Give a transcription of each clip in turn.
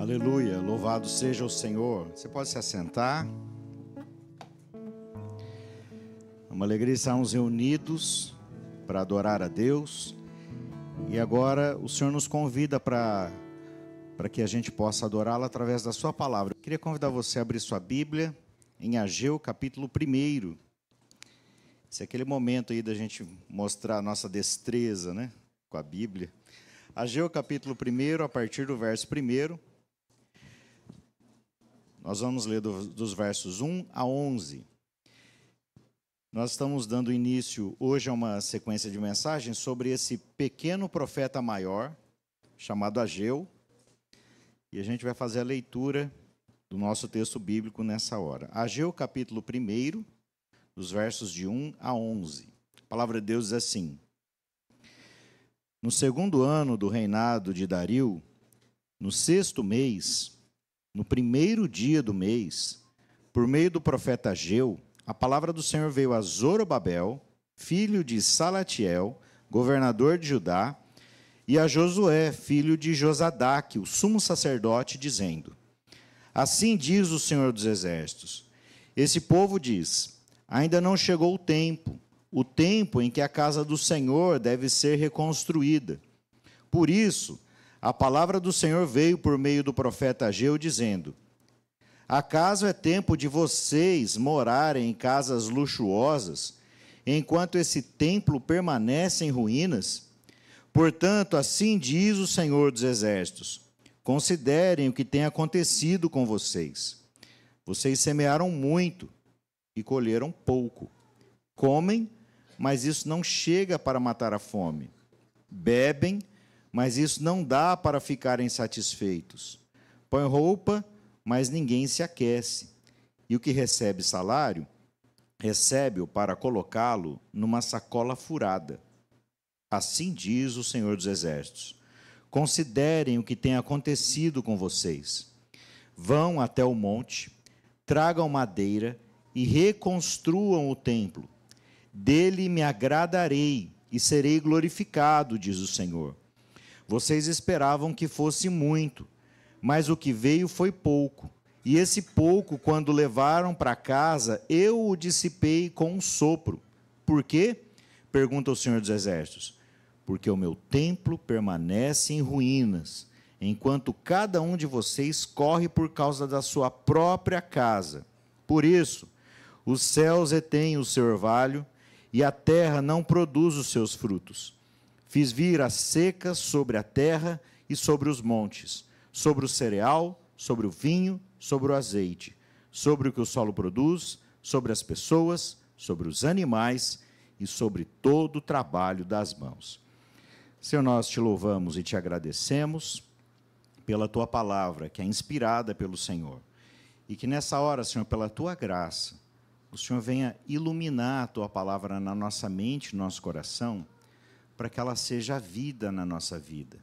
Aleluia, louvado seja o Senhor. Você pode se assentar. É uma alegria estarmos reunidos para adorar a Deus. E agora o Senhor nos convida para que a gente possa adorá-lo através da sua palavra. Eu queria convidar você a abrir sua Bíblia em Ageu, capítulo 1. Esse é aquele momento aí da gente mostrar a nossa destreza, né, com a Bíblia. Ageu, capítulo 1, a partir do verso 1. Nós vamos ler dos versos 1 a 11. Nós estamos dando início hoje a uma sequência de mensagens sobre esse pequeno profeta maior, chamado Ageu. E a gente vai fazer a leitura do nosso texto bíblico nessa hora. Ageu, capítulo 1, dos versos de 1 a 11. A palavra de Deus diz assim: No segundo ano do reinado de Dario, no 6º mês, no primeiro dia do mês, por meio do profeta Ageu, a palavra do Senhor veio a Zorobabel, filho de Salatiel, governador de Judá, e a Josué, filho de Josadaque, o sumo sacerdote, dizendo: Assim diz o Senhor dos Exércitos: Esse povo diz: Ainda não chegou o tempo em que a casa do Senhor deve ser reconstruída. Por isso, a palavra do Senhor veio por meio do profeta Ageu, dizendo: Acaso é tempo de vocês morarem em casas luxuosas, enquanto esse templo permanece em ruínas? Portanto, assim diz o Senhor dos Exércitos: Considerem o que tem acontecido com vocês. Vocês semearam muito e colheram pouco. Comem, mas isso não chega para matar a fome. Bebem, mas isso não dá para ficarem satisfeitos. Põe roupa, mas ninguém se aquece. E o que recebe salário, recebe-o para colocá-lo numa sacola furada. Assim diz o Senhor dos Exércitos: Considerem o que tem acontecido com vocês. Vão até o monte, tragam madeira e reconstruam o templo. Dele me agradarei e serei glorificado, diz o Senhor. Vocês esperavam que fosse muito, mas o que veio foi pouco. E esse pouco, quando levaram para casa, eu o dissipei com um sopro. Por quê? Pergunta o Senhor dos Exércitos. Porque o meu templo permanece em ruínas, enquanto cada um de vocês corre por causa da sua própria casa. Por isso, os céus retêm o seu orvalho, e a terra não produz os seus frutos. Fiz vir a seca sobre a terra e sobre os montes, sobre o cereal, sobre o vinho, sobre o azeite, sobre o que o solo produz, sobre as pessoas, sobre os animais e sobre todo o trabalho das mãos. Senhor, nós te louvamos e te agradecemos pela tua palavra, que é inspirada pelo Senhor. E que nessa hora, Senhor, pela tua graça, o Senhor venha iluminar a tua palavra na nossa mente, no nosso coração, para que ela seja vida na nossa vida.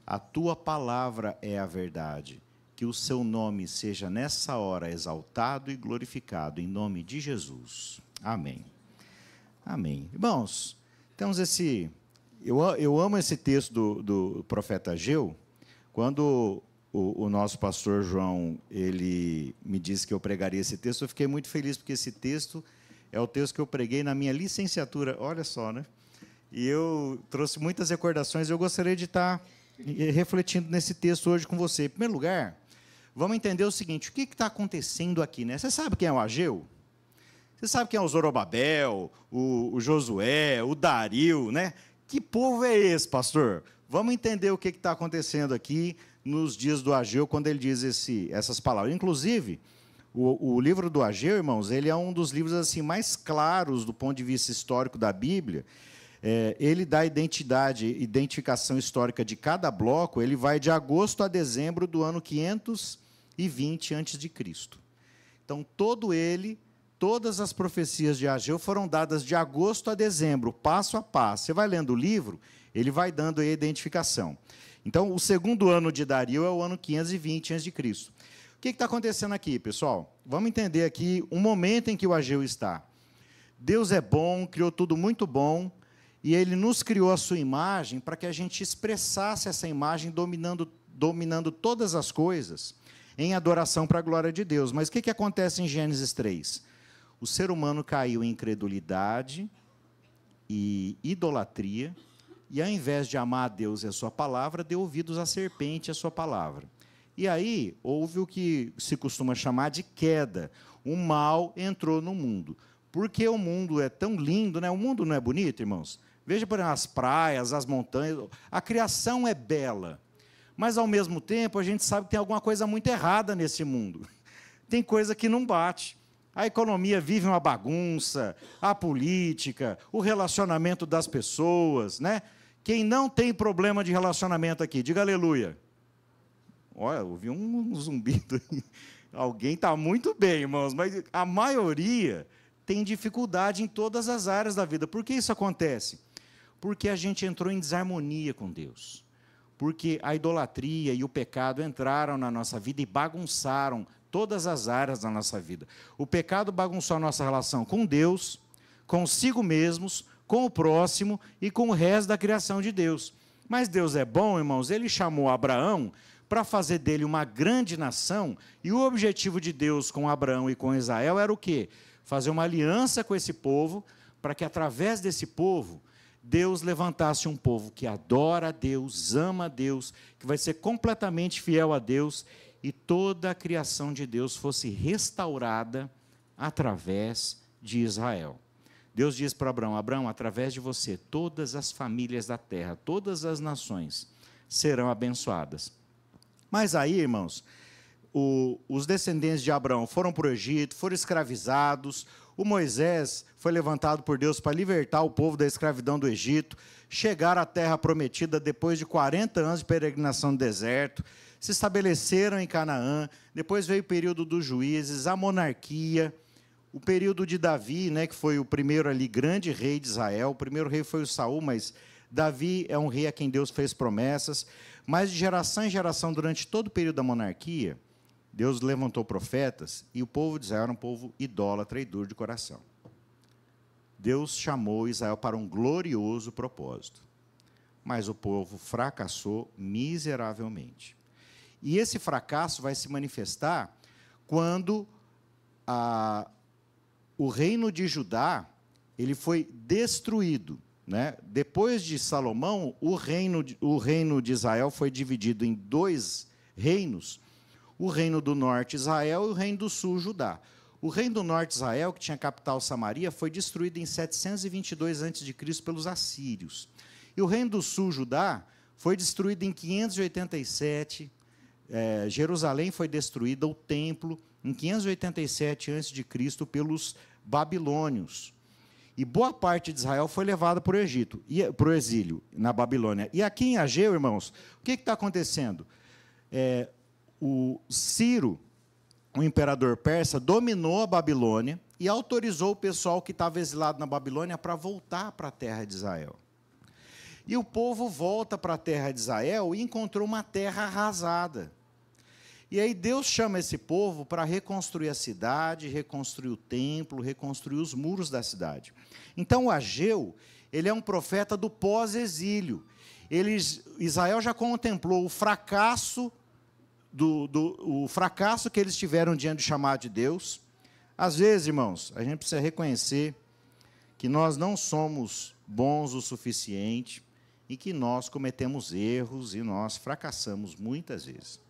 A tua palavra é a verdade. Que o seu nome seja nessa hora exaltado e glorificado, em nome de Jesus. Amém. Amém. Irmãos, temos esse... Eu amo esse texto do profeta Ageu. Quando o nosso pastor João, ele me disse que eu pregaria esse texto, eu fiquei muito feliz, porque esse texto é o texto que eu preguei na minha licenciatura, olha só, né? E eu trouxe muitas recordações, eu gostaria de estar refletindo nesse texto hoje com você. Em primeiro lugar, vamos entender o seguinte: o que está acontecendo aqui, né? Você sabe quem é o Ageu? Você sabe quem é o Zorobabel, o Josué, o Dario, né? Que povo é esse, pastor? Vamos entender o que está acontecendo aqui nos dias do Ageu, quando ele diz essas palavras. Inclusive, o livro do Ageu, irmãos, ele é um dos livros assim mais claros do ponto de vista histórico da Bíblia. Ele dá identificação histórica de cada bloco. Ele vai de agosto a dezembro do ano 520 a.C. Então, todas as profecias de Ageu foram dadas de agosto a dezembro, passo a passo. Você vai lendo o livro, ele vai dando aí a identificação. Então, o segundo ano de Dario é o ano 520 a.C. O que está acontecendo aqui, pessoal? Vamos entender aqui um momento em que o Ageu está. Deus é bom, criou tudo muito bom, e Ele nos criou a sua imagem para que a gente expressasse essa imagem dominando todas as coisas, em adoração para a glória de Deus. Mas o que acontece em Gênesis 3? O ser humano caiu em incredulidade e idolatria, e ao invés de amar a Deus e a sua palavra, deu ouvidos à serpente e à sua palavra. E aí houve o que se costuma chamar de queda. O mal entrou no mundo. Porque o mundo é tão lindo, né? O mundo não é bonito, irmãos? Veja, por exemplo, as praias, as montanhas. A criação é bela. Mas, ao mesmo tempo, a gente sabe que tem alguma coisa muito errada nesse mundo. Tem coisa que não bate. A economia vive uma bagunça, a política, o relacionamento das pessoas, né? Quem não tem problema de relacionamento aqui, diga aleluia. Olha, ouvi um zumbido. Alguém está muito bem, irmãos, mas a maioria tem dificuldade em todas as áreas da vida. Por que isso acontece? Porque a gente entrou em desarmonia com Deus. Porque a idolatria e o pecado entraram na nossa vida e bagunçaram todas as áreas da nossa vida. O pecado bagunçou a nossa relação com Deus, consigo mesmos, com o próximo e com o resto da criação de Deus. Mas Deus é bom, irmãos, ele chamou Abraão para fazer dele uma grande nação, e o objetivo de Deus com Abraão e com Israel era o quê? Fazer uma aliança com esse povo, para que através desse povo, Deus levantasse um povo que adora a Deus, ama a Deus, que vai ser completamente fiel a Deus, e toda a criação de Deus fosse restaurada através de Israel. Deus diz para Abraão: Abraão, através de você, todas as famílias da terra, todas as nações serão abençoadas. Mas aí, irmãos, os descendentes de Abraão foram para o Egito, foram escravizados, o Moisés foi levantado por Deus para libertar o povo da escravidão do Egito, chegaram à terra prometida depois de 40 anos de peregrinação no deserto, se estabeleceram em Canaã, depois veio o período dos juízes, a monarquia, o período de Davi, né, que foi o primeiro ali grande rei de Israel. O primeiro rei foi o Saul, mas Davi é um rei a quem Deus fez promessas. Mas de geração em geração, durante todo o período da monarquia, Deus levantou profetas, e o povo de Israel era um povo idólatra e duro de coração. Deus chamou Israel para um glorioso propósito, mas o povo fracassou miseravelmente. E esse fracasso vai se manifestar quando o reino de Judá ele foi destruído, né? Depois de Salomão, o reino de Israel foi dividido em dois reinos: o reino do norte, Israel, e o reino do sul, Judá. O reino do norte, Israel, que tinha capital Samaria, foi destruído em 722 a.C. pelos assírios. E o reino do sul, Judá, foi destruído em 587. Jerusalém foi destruída, o templo, em 587 a.C. pelos babilônios. E boa parte de Israel foi levada para o Egito, para o exílio, na Babilônia. E aqui em Ageu, irmãos, o que está acontecendo? O Ciro, o imperador persa, dominou a Babilônia e autorizou o pessoal que estava exilado na Babilônia para voltar para a terra de Israel. E o povo volta para a terra de Israel e encontrou uma terra arrasada. E aí Deus chama esse povo para reconstruir a cidade, reconstruir o templo, reconstruir os muros da cidade. Então, o Ageu, ele é um profeta do pós-exílio. Israel já contemplou o fracasso o fracasso que eles tiveram diante do chamado de Deus. Às vezes, irmãos, a gente precisa reconhecer que nós não somos bons o suficiente e que nós cometemos erros e nós fracassamos muitas vezes.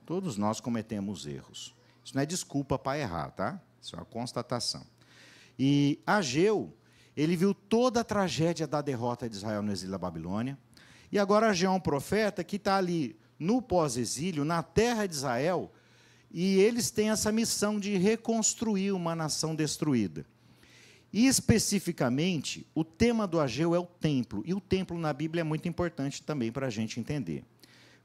Todos nós cometemos erros. Isso não é desculpa para errar, tá? Isso é uma constatação. E Ageu, ele viu toda a tragédia da derrota de Israel no exílio da Babilônia, e agora Ageu é um profeta que está ali no pós-exílio, na terra de Israel, e eles têm essa missão de reconstruir uma nação destruída. E, especificamente, o tema do Ageu é o templo, e o templo na Bíblia é muito importante também para a gente entender.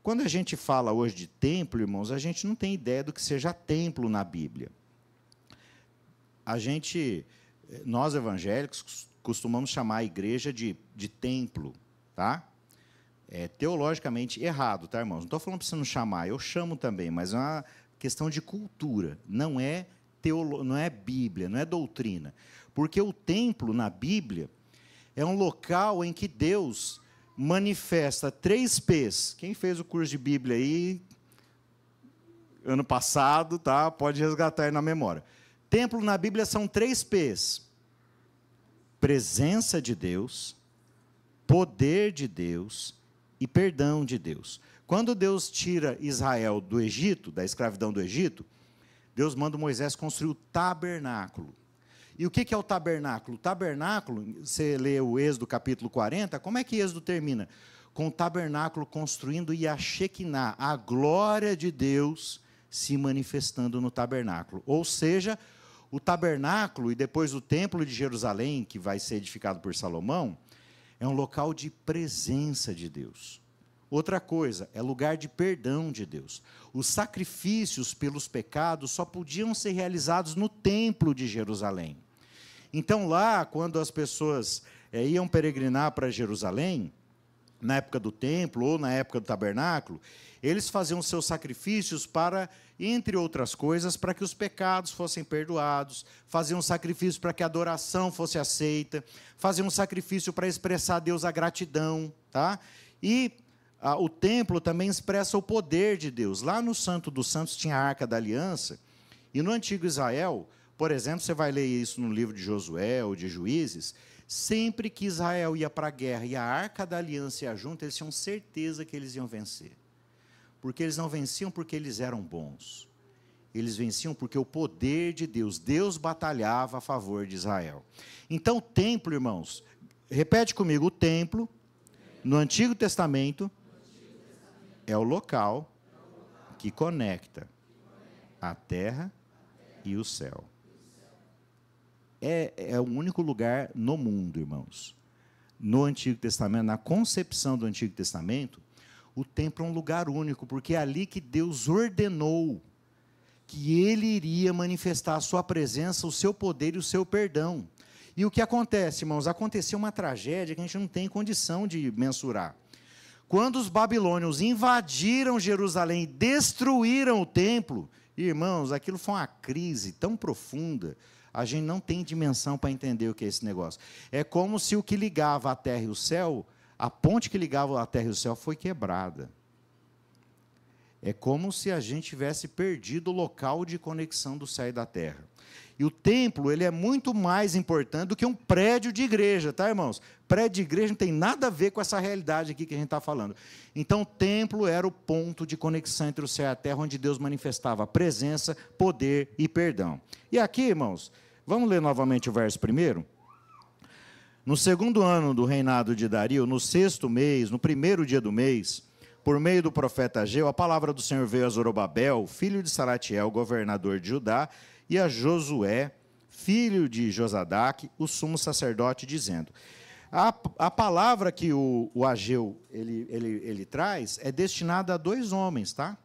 Quando a gente fala hoje de templo, irmãos, a gente não tem ideia do que seja templo na Bíblia. Nós evangélicos, costumamos chamar a igreja de templo, tá? É teologicamente errado, tá, irmãos? Não estou falando para você não chamar, eu chamo também, mas é uma questão de cultura, não é Bíblia, não é doutrina. Porque o templo, na Bíblia, é um local em que Deus manifesta 3 P's. Quem fez o curso de Bíblia aí, ano passado, tá? Pode resgatar aí na memória. Templo na Bíblia são 3 P's. Presença de Deus, poder de Deus e perdão de Deus. Quando Deus tira Israel do Egito, da escravidão do Egito, Deus manda Moisés construir o tabernáculo. E o que é o tabernáculo? O tabernáculo, você lê o Êxodo capítulo 40, como é que Êxodo termina? Com o tabernáculo construindo e a Shekinah, a glória de Deus se manifestando no tabernáculo. Ou seja, o tabernáculo e depois o templo de Jerusalém, que vai ser edificado por Salomão, é um local de presença de Deus. Outra coisa, é lugar de perdão de Deus. Os sacrifícios pelos pecados só podiam ser realizados no templo de Jerusalém. Então lá, quando as pessoas iam peregrinar para Jerusalém, na época do templo ou na época do tabernáculo, eles faziam seus sacrifícios para, entre outras coisas, para que os pecados fossem perdoados, faziam sacrifício para que a adoração fosse aceita, faziam sacrifício para expressar a Deus a gratidão, tá? E o templo também expressa o poder de Deus. Lá no Santo dos Santos tinha a Arca da Aliança, e no Antigo Israel, por exemplo, você vai ler isso no livro de Josué ou de Juízes, sempre que Israel ia para a guerra e a Arca da Aliança ia junto, eles tinham certeza que eles iam vencer. Porque eles não venciam porque eles eram bons. Eles venciam porque o poder de Deus, Deus batalhava a favor de Israel. Então, o templo, irmãos, repete comigo, o templo, no Antigo Testamento, é o local que conecta a terra e o céu. É o único lugar no mundo, irmãos. No Antigo Testamento, na concepção do Antigo Testamento, o templo é um lugar único, porque é ali que Deus ordenou que Ele iria manifestar a sua presença, o seu poder e o seu perdão. E o que acontece, irmãos? Aconteceu uma tragédia que a gente não tem condição de mensurar. Quando os babilônios invadiram Jerusalém e destruíram o templo, irmãos, aquilo foi uma crise tão profunda, a gente não tem dimensão para entender o que é esse negócio. É como se o que ligava a terra e o céu, a ponte que ligava a terra e o céu foi quebrada. É como se a gente tivesse perdido o local de conexão do céu e da terra. E o templo, ele é muito mais importante do que um prédio de igreja, tá, irmãos? Prédio de igreja não tem nada a ver com essa realidade aqui que a gente está falando. Então, o templo era o ponto de conexão entre o céu e a terra, onde Deus manifestava presença, poder e perdão. E aqui, irmãos, vamos ler novamente o verso 1? No 2º ano do reinado de Dario, no 6º mês, no 1º dia do mês, por meio do profeta Ageu, a palavra do Senhor veio a Zorobabel, filho de Salatiel, governador de Judá, e a Josué, filho de Josadaque, o sumo sacerdote, dizendo... A palavra que o Ageu ele traz é destinada a 2 homens, tá?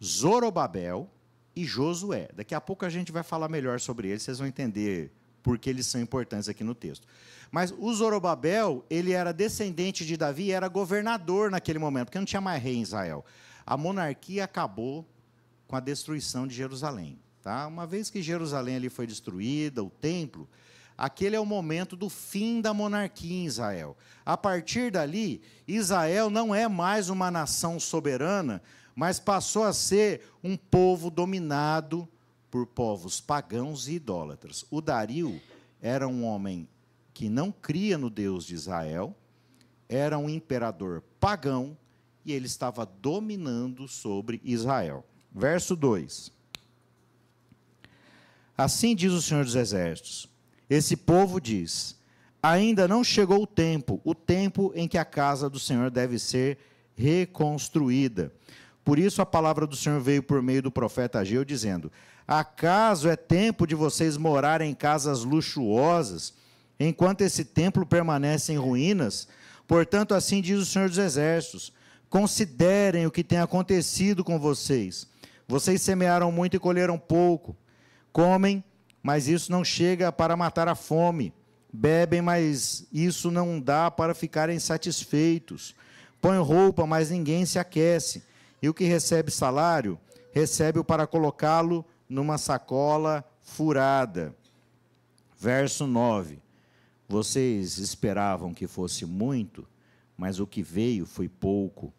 Zorobabel e Josué. Daqui a pouco a gente vai falar melhor sobre eles, vocês vão entender por que eles são importantes aqui no texto. Mas o Zorobabel, ele era descendente de Davi e era governador naquele momento, porque não tinha mais rei em Israel. A monarquia acabou com a destruição de Jerusalém. Tá? Uma vez que Jerusalém ali foi destruída, o templo, aquele é o momento do fim da monarquia em Israel. A partir dali, Israel não é mais uma nação soberana, mas passou a ser um povo dominado por povos pagãos e idólatras. O Dario era um homem que não cria no Deus de Israel, era um imperador pagão, e ele estava dominando sobre Israel. Verso 2. Assim diz o Senhor dos Exércitos, esse povo diz, ainda não chegou o tempo em que a casa do Senhor deve ser reconstruída. Por isso a palavra do Senhor veio por meio do profeta Ageu, dizendo, acaso é tempo de vocês morarem em casas luxuosas, enquanto esse templo permanece em ruínas? Portanto, assim diz o Senhor dos Exércitos, considerem o que tem acontecido com vocês. Vocês semearam muito e colheram pouco. Comem, mas isso não chega para matar a fome. Bebem, mas isso não dá para ficarem satisfeitos. Põem roupa, mas ninguém se aquece. E o que recebe salário, recebe-o para colocá-lo numa sacola furada. Verso 9. Vocês esperavam que fosse muito, mas o que veio foi pouco.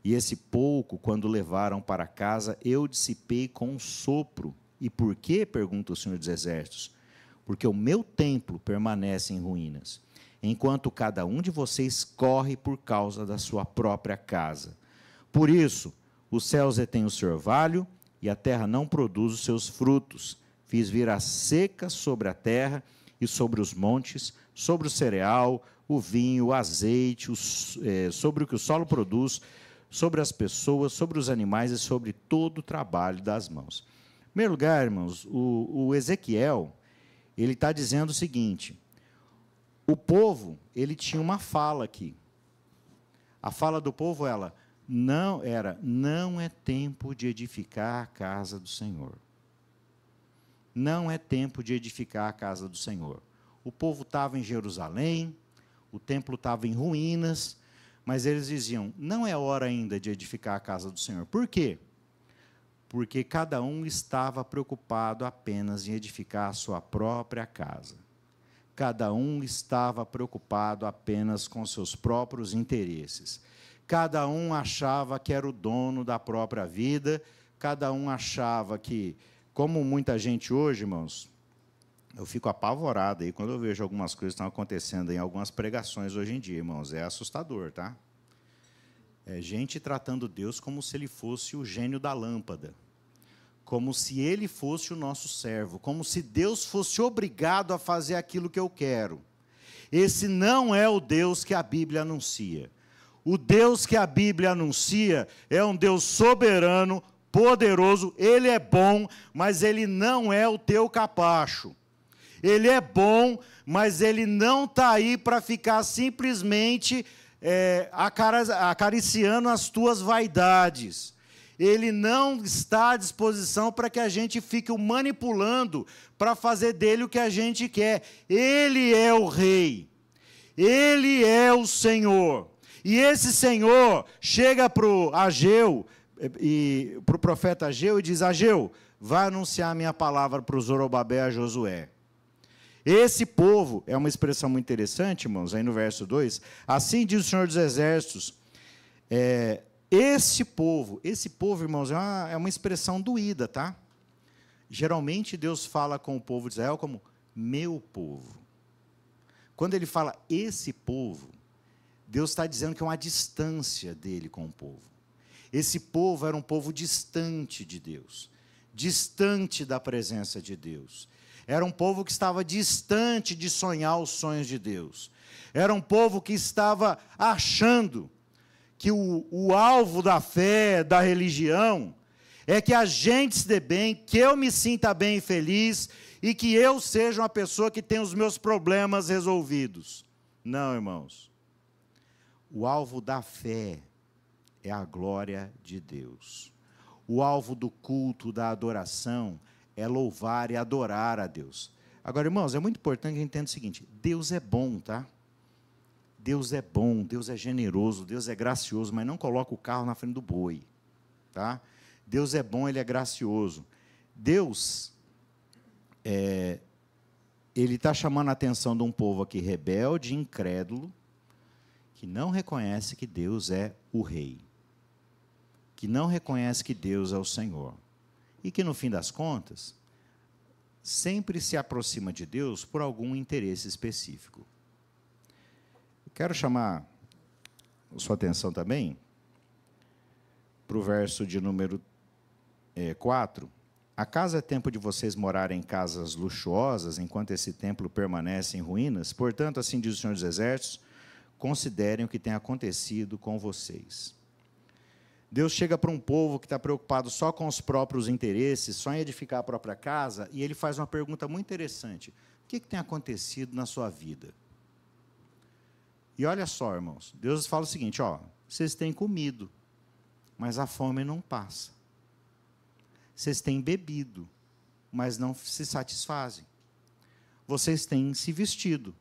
E esse pouco, quando levaram para casa, eu dissipei com um sopro. E por quê? Pergunta o Senhor dos Exércitos. Porque o meu templo permanece em ruínas, enquanto cada um de vocês corre por causa da sua própria casa. Por isso, os céus retêm o seu orvalho, e a terra não produz os seus frutos. Fiz vir a seca sobre a terra e sobre os montes, sobre o cereal, o vinho, o azeite, sobre o que o solo produz, sobre as pessoas, sobre os animais e sobre todo o trabalho das mãos. Em primeiro lugar, irmãos, o Ezequiel, ele está dizendo o seguinte: o povo, ele tinha uma fala aqui. A fala do povo, não é tempo de edificar a casa do Senhor. Não é tempo de edificar a casa do Senhor. O povo estava em Jerusalém, o templo estava em ruínas, mas eles diziam, não é hora ainda de edificar a casa do Senhor. Por quê? Porque cada um estava preocupado apenas em edificar a sua própria casa. Cada um estava preocupado apenas com seus próprios interesses. Cada um achava que era o dono da própria vida, cada um achava que, como muita gente hoje, irmãos, eu fico apavorado aí quando eu vejo algumas coisas que estão acontecendo em algumas pregações hoje em dia, irmãos, é assustador, tá? É gente tratando Deus como se ele fosse o gênio da lâmpada, como se ele fosse o nosso servo, como se Deus fosse obrigado a fazer aquilo que eu quero. Esse não é o Deus que a Bíblia anuncia. O Deus que a Bíblia anuncia é um Deus soberano, poderoso, ele é bom, mas ele não é o teu capacho. Ele é bom, mas ele não está aí para ficar simplesmente acariciando as tuas vaidades. Ele não está à disposição para que a gente fique o manipulando para fazer dele o que a gente quer. Ele é o rei. Ele é o Senhor. E esse Senhor chega para o Ageu, para o profeta Ageu, e diz, Ageu, vai anunciar a minha palavra para o Zorobabel e a Josué. Esse povo, é uma expressão muito interessante, irmãos, aí no verso 2, assim diz o Senhor dos Exércitos, esse povo, irmãos, é uma expressão doída, tá? Geralmente Deus fala com o povo de Israel como meu povo. Quando ele fala esse povo, Deus está dizendo que é uma distância dele com o povo. Esse povo era um povo distante de Deus, distante da presença de Deus. Era um povo que estava distante de sonhar os sonhos de Deus. Era um povo que estava achando que o alvo da fé, da religião, é que a gente se dê bem, que eu me sinta bem e feliz, e que eu seja uma pessoa que tenha os meus problemas resolvidos. Não, irmãos. O alvo da fé é a glória de Deus. O alvo do culto, da adoração, é louvar e adorar a Deus. Agora, irmãos, é muito importante que a gente entenda o seguinte, Deus é bom, tá? Deus é bom, Deus é generoso, Deus é gracioso, mas não coloca o carro na frente do boi, tá? Deus é bom, ele é gracioso. Deus, ele está chamando a atenção de um povo aqui rebelde, incrédulo, que não reconhece que Deus é o rei, que não reconhece que Deus é o Senhor, e que, no fim das contas, sempre se aproxima de Deus por algum interesse específico. Eu quero chamar a sua atenção também para o verso de número 4. Acaso é tempo de vocês morarem em casas luxuosas, enquanto esse templo permanece em ruínas? Portanto, assim diz o Senhor dos Exércitos, considerem o que tem acontecido com vocês. Deus chega para um povo que está preocupado só com os próprios interesses, só em edificar a própria casa, e ele faz uma pergunta muito interessante. O que tem acontecido na sua vida? E olha só, irmãos, Deus fala o seguinte, vocês têm comido, mas a fome não passa. Vocês têm bebido, mas não se satisfazem. Vocês têm se vestido,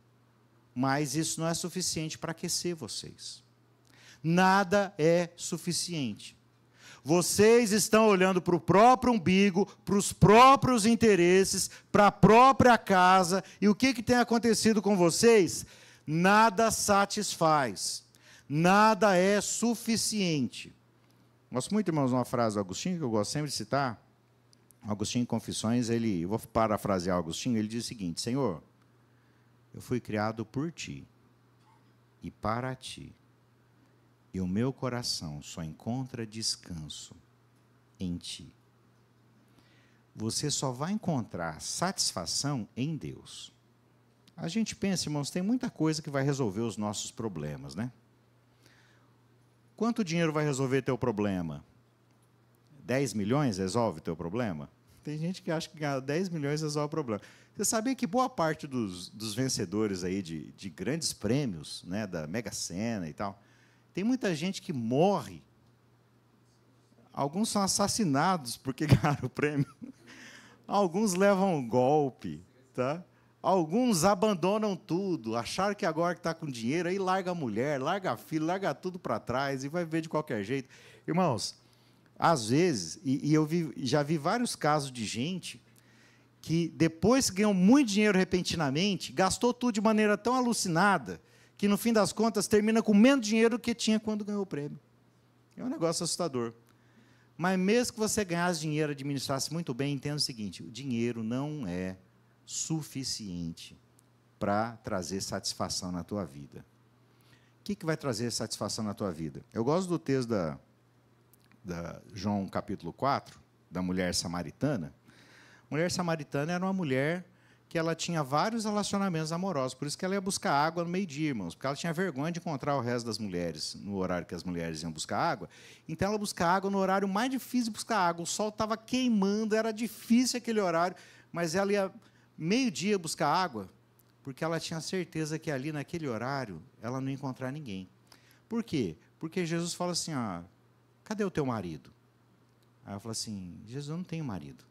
mas isso não é suficiente para aquecer vocês. Nada é suficiente. Vocês estão olhando para o próprio umbigo, para os próprios interesses, para a própria casa. E o que tem acontecido com vocês? Nada satisfaz. Nada é suficiente. Gosto muito, irmãos, de uma frase do Agostinho, que eu gosto sempre de citar. Agostinho, em Confissões, eu vou parafrasear Agostinho, ele diz o seguinte: Senhor, eu fui criado por Ti e para Ti, e o meu coração só encontra descanso em Ti. Você só vai encontrar satisfação em Deus. A gente pensa, irmãos, tem muita coisa que vai resolver os nossos problemas, né? Quanto dinheiro vai resolver teu problema? 10 milhões resolve teu problema? Tem gente que acha que ganhar 10 milhões resolve o problema. Você sabia que boa parte dos vencedores aí de grandes prêmios, né, da Mega Sena e tal, tem muita gente que morre. Alguns são assassinados porque ganharam o prêmio. Alguns levam um golpe, tá? Alguns abandonam tudo, acharam que agora que está com dinheiro, aí larga a mulher, larga a filha, larga tudo para trás e vai ver de qualquer jeito. Irmãos, às vezes, já vi vários casos de gente que, depois que ganhou muito dinheiro repentinamente, gastou tudo de maneira tão alucinada que, no fim das contas, termina com menos dinheiro do que tinha quando ganhou o prêmio. É um negócio assustador. Mas mesmo que você ganhasse dinheiro, administrasse muito bem, entenda o seguinte: o dinheiro não é suficiente para trazer satisfação na tua vida. O que vai trazer satisfação na tua vida? Eu gosto do texto da João capítulo 4, da mulher samaritana. A mulher samaritana era uma mulher que ela tinha vários relacionamentos amorosos, por isso que ela ia buscar água no meio-dia, irmãos, porque ela tinha vergonha de encontrar o resto das mulheres, no horário que as mulheres iam buscar água. Então, ela buscava água no horário mais difícil de buscar água. O sol estava queimando, era difícil aquele horário, mas ela ia meio-dia buscar água, porque ela tinha certeza que ali, naquele horário, ela não ia encontrar ninguém. Por quê? Porque Jesus fala assim: cadê o teu marido? Aí ela fala assim: Jesus, eu não tenho marido.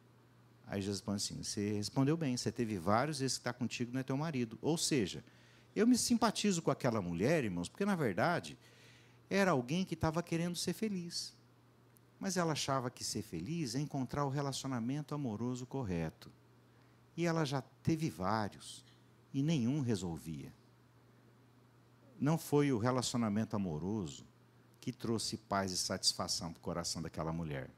Aí Jesus fala assim: você respondeu bem, você teve vários, esse que está contigo não é teu marido. Ou seja, eu me simpatizo com aquela mulher, irmãos, porque, na verdade, era alguém que estava querendo ser feliz. Mas ela achava que ser feliz é encontrar o relacionamento amoroso correto. E ela já teve vários, e nenhum resolvia. Não foi o relacionamento amoroso que trouxe paz e satisfação para o coração daquela mulher.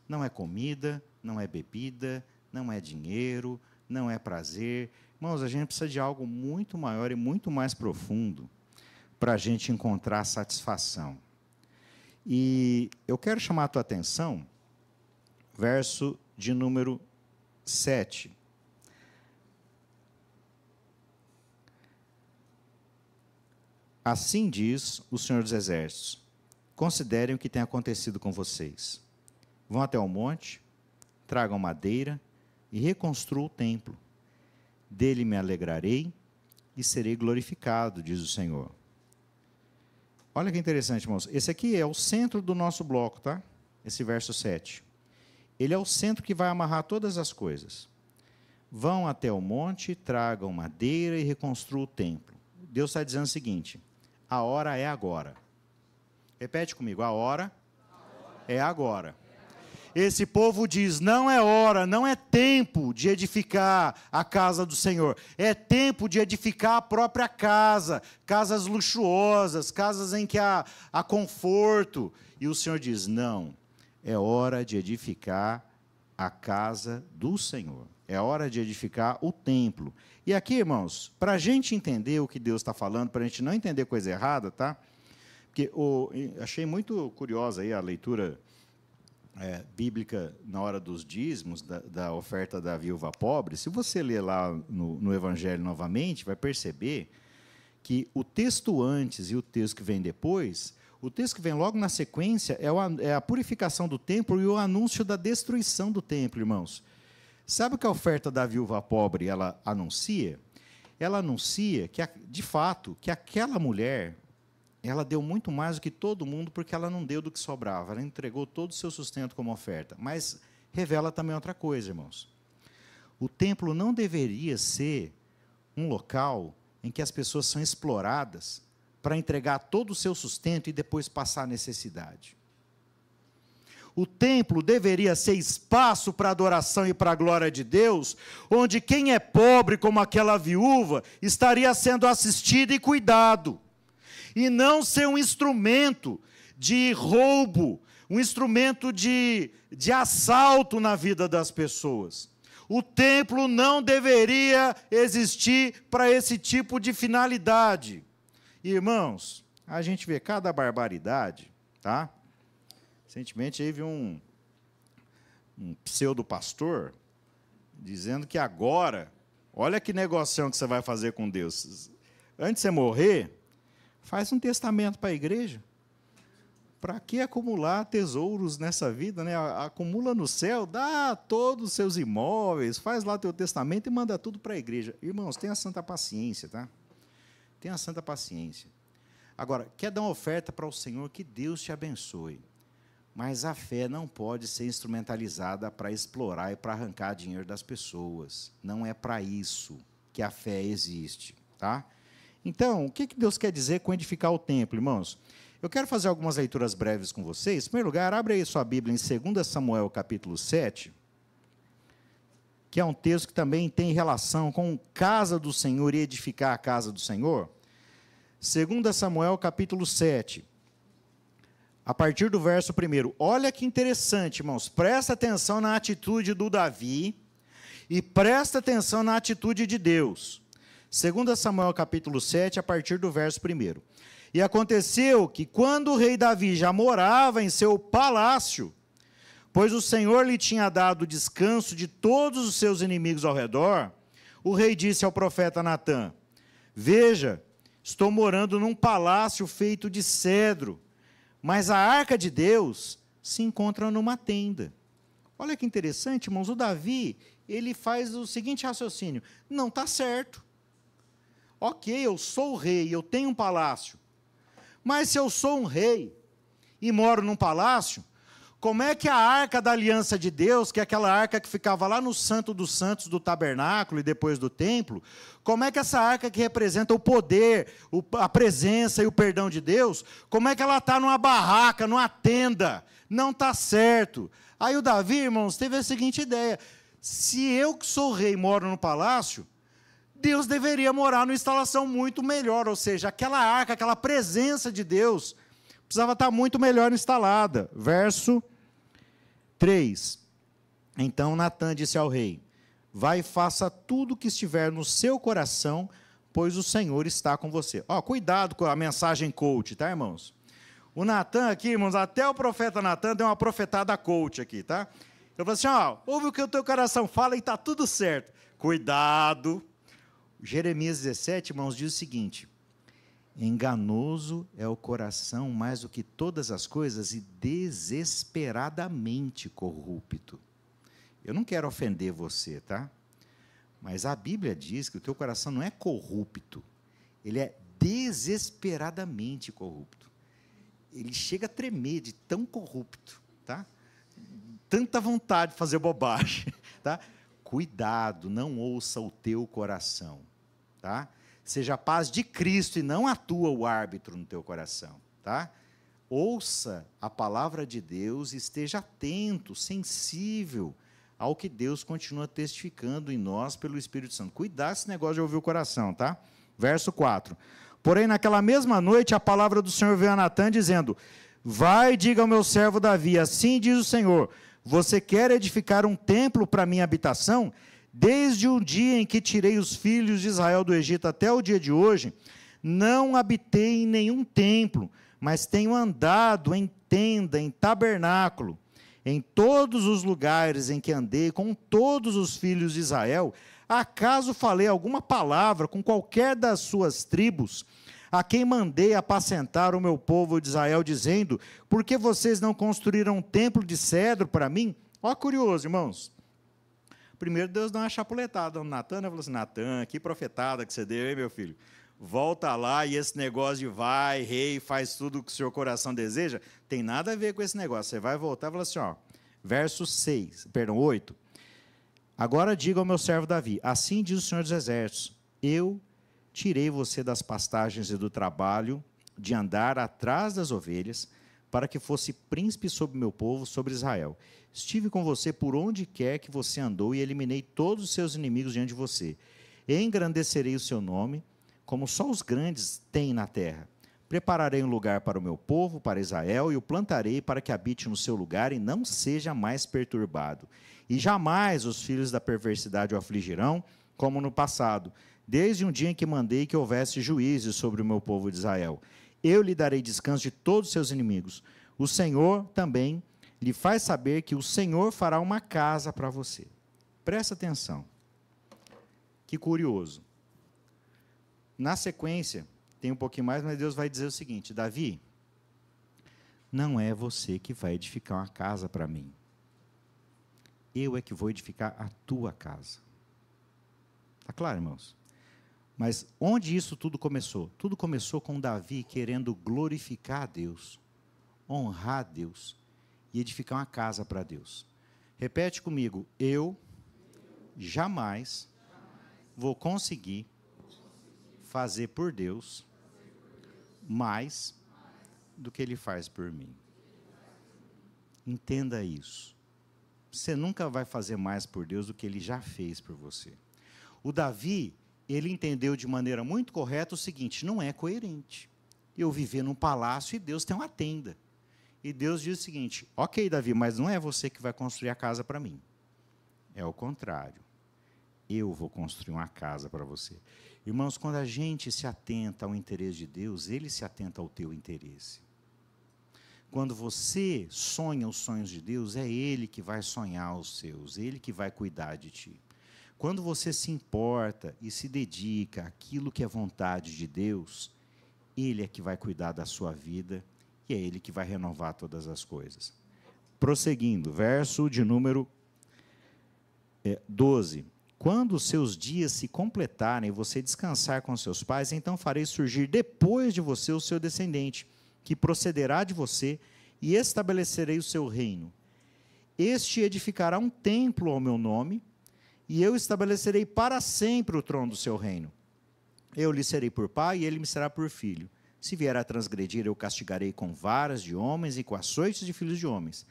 Não é comida, não é bebida, não é dinheiro, não é prazer. Irmãos, a gente precisa de algo muito maior e muito mais profundo para a gente encontrar satisfação. E eu quero chamar a tua atenção, verso de número 7. Assim diz o Senhor dos Exércitos: considerem o que tem acontecido com vocês. Vão até o monte, tragam madeira e reconstruam o templo. Dele me alegrarei e serei glorificado, diz o Senhor. Olha que interessante, irmãos. Esse aqui é o centro do nosso bloco, tá? Esse verso 7. Ele é o centro que vai amarrar todas as coisas. Vão até o monte, tragam madeira e reconstruam o templo. Deus está dizendo o seguinte: a hora é agora. Repete comigo: a hora é agora. Esse povo diz: não é hora, não é tempo de edificar a casa do Senhor. É tempo de edificar a própria casa, casas luxuosas, casas em que há conforto. E o Senhor diz: não, é hora de edificar a casa do Senhor. É hora de edificar o templo. E aqui, irmãos, para a gente entender o que Deus está falando, para a gente não entender coisa errada, tá? Porque achei muito curiosa aí a leitura bíblica na hora dos dízimos, da oferta da viúva pobre. Se você ler lá no Evangelho novamente, vai perceber que o texto antes e o texto que vem depois, o texto que vem logo na sequência é a purificação do templo e o anúncio da destruição do templo, irmãos. Sabe o que a oferta da viúva pobre ela anuncia? Ela anuncia que, de fato, que aquela mulher, ela deu muito mais do que todo mundo, porque ela não deu do que sobrava, ela entregou todo o seu sustento como oferta. Mas revela também outra coisa, irmãos. O templo não deveria ser um local em que as pessoas são exploradas para entregar todo o seu sustento e depois passar necessidade. O templo deveria ser espaço para adoração e para a glória de Deus, onde quem é pobre, como aquela viúva, estaria sendo assistido e cuidado, e não ser um instrumento de roubo, um instrumento de assalto na vida das pessoas. O templo não deveria existir para esse tipo de finalidade. Irmãos, a gente vê cada barbaridade, tá? Recentemente aí vi um pseudo-pastor dizendo que agora, olha que negocião que você vai fazer com Deus. Antes de você morrer, faz um testamento para a igreja. Para que acumular tesouros nessa vida, né? Acumula no céu, dá todos os seus imóveis, faz lá teu testamento e manda tudo para a igreja. Irmãos, tenha santa paciência, tá? Tenha santa paciência. Agora, quer dar uma oferta para o Senhor, que Deus te abençoe. Mas a fé não pode ser instrumentalizada para explorar e para arrancar dinheiro das pessoas. Não é para isso que a fé existe, tá? Então, o que Deus quer dizer com edificar o templo, irmãos? Eu quero fazer algumas leituras breves com vocês. Em primeiro lugar, abre aí sua Bíblia em 2 Samuel, capítulo 7, que é um texto que também tem relação com casa do Senhor e edificar a casa do Senhor. 2 Samuel, capítulo 7, a partir do verso 1. Olha que interessante, irmãos. Presta atenção na atitude do Davi e presta atenção na atitude de Deus. 2 Samuel, capítulo 7, a partir do verso 1. E aconteceu que, quando o rei Davi já morava em seu palácio, pois o Senhor lhe tinha dado descanso de todos os seus inimigos ao redor, o rei disse ao profeta Natã: veja, estou morando num palácio feito de cedro, mas a arca de Deus se encontra numa tenda. Olha que interessante, irmãos, o Davi, ele faz o seguinte raciocínio: não está certo. Ok, eu sou o rei, eu tenho um palácio, mas se eu sou um rei e moro num palácio, como é que a arca da aliança de Deus, que é aquela arca que ficava lá no Santo dos Santos do tabernáculo e depois do templo, como é que essa arca que representa o poder, a presença e o perdão de Deus, como é que ela está numa barraca, numa tenda? Não está certo. Aí o Davi, irmãos, teve a seguinte ideia: se eu que sou rei moro no palácio, Deus deveria morar numa instalação muito melhor, ou seja, aquela arca, aquela presença de Deus precisava estar muito melhor instalada. Verso 3. Então Natã disse ao rei: vai e faça tudo o que estiver no seu coração, pois o Senhor está com você. Ó, cuidado com a mensagem coach, tá, irmãos? O Natã aqui, irmãos, até o profeta Natã deu uma profetada coach aqui, tá? Ele falou assim: ó, ouve o que o teu coração fala e está tudo certo. Cuidado. Jeremias 17, irmãos, diz o seguinte: enganoso é o coração mais do que todas as coisas e desesperadamente corrupto. Eu não quero ofender você, tá? Mas a Bíblia diz que o teu coração não é corrupto, ele é desesperadamente corrupto. Ele chega a tremer de tão corrupto, tá? Tanta vontade de fazer bobagem, tá? Cuidado, não ouça o teu coração, tá? Seja a paz de Cristo e não atua o árbitro no teu coração, tá? Ouça a palavra de Deus e esteja atento, sensível ao que Deus continua testificando em nós pelo Espírito Santo. Cuidado esse negócio de ouvir o coração, tá? Verso 4. Porém, naquela mesma noite, a palavra do Senhor veio a Natã, dizendo: vai, diga ao meu servo Davi, assim diz o Senhor: você quer edificar um templo para minha habitação? Desde o dia em que tirei os filhos de Israel do Egito até o dia de hoje, não habitei em nenhum templo, mas tenho andado em tenda, em tabernáculo. Em todos os lugares em que andei com todos os filhos de Israel, acaso falei alguma palavra com qualquer das suas tribos, a quem mandei apacentar o meu povo de Israel, dizendo: por que vocês não construíram um templo de cedro para mim? Ó, curioso, irmãos. Primeiro Deus dá uma chapuletada no Natã, falou assim: Natã, que profetada que você deu, hein, meu filho? Volta lá e esse negócio de vai, rei, faz tudo o que o seu coração deseja, tem nada a ver com esse negócio. Você vai voltar e falar assim, ó, verso 8. Agora diga ao meu servo Davi: assim diz o Senhor dos Exércitos: eu tirei você das pastagens e do trabalho de andar atrás das ovelhas, para que fosse príncipe sobre meu povo, sobre Israel. Estive com você por onde quer que você andou e eliminei todos os seus inimigos diante de você. Engrandecerei o seu nome, como só os grandes têm na terra. Prepararei um lugar para o meu povo, para Israel, e o plantarei para que habite no seu lugar e não seja mais perturbado. E jamais os filhos da perversidade o afligirão, como no passado, desde um dia em que mandei que houvesse juízes sobre o meu povo de Israel. Eu lhe darei descanso de todos os seus inimigos. O Senhor também lhe faz saber que o Senhor fará uma casa para você. Presta atenção. Que curioso. Na sequência, tem um pouquinho mais, mas Deus vai dizer o seguinte: Davi, não é você que vai edificar uma casa para mim. Eu é que vou edificar a tua casa. Está claro, irmãos? Mas onde isso tudo começou? Tudo começou com Davi querendo glorificar a Deus, honrar a Deus e edificar uma casa para Deus. Repete comigo: eu jamais vou conseguir fazer por Deus mais do que Ele faz por mim. Entenda isso. Você nunca vai fazer mais por Deus do que Ele já fez por você. O Davi, ele entendeu de maneira muito correta o seguinte: não é coerente eu viver num palácio e Deus tem uma tenda. E Deus diz o seguinte: ok, Davi, mas não é você que vai construir a casa para mim. É o contrário. Eu vou construir uma casa para você. Irmãos, quando a gente se atenta ao interesse de Deus, Ele se atenta ao teu interesse. Quando você sonha os sonhos de Deus, é Ele que vai sonhar os seus, Ele que vai cuidar de ti. Quando você se importa e se dedica àquilo que é vontade de Deus, Ele é que vai cuidar da sua vida e é Ele que vai renovar todas as coisas. Prosseguindo, verso de número 12. Quando os seus dias se completarem e você descansar com seus pais, então farei surgir depois de você o seu descendente, que procederá de você, e estabelecerei o seu reino. Este edificará um templo ao meu nome, e eu estabelecerei para sempre o trono do seu reino. Eu lhe serei por pai, e ele me será por filho. Se vier a transgredir, eu castigarei com varas de homens e com açoites de filhos de homens.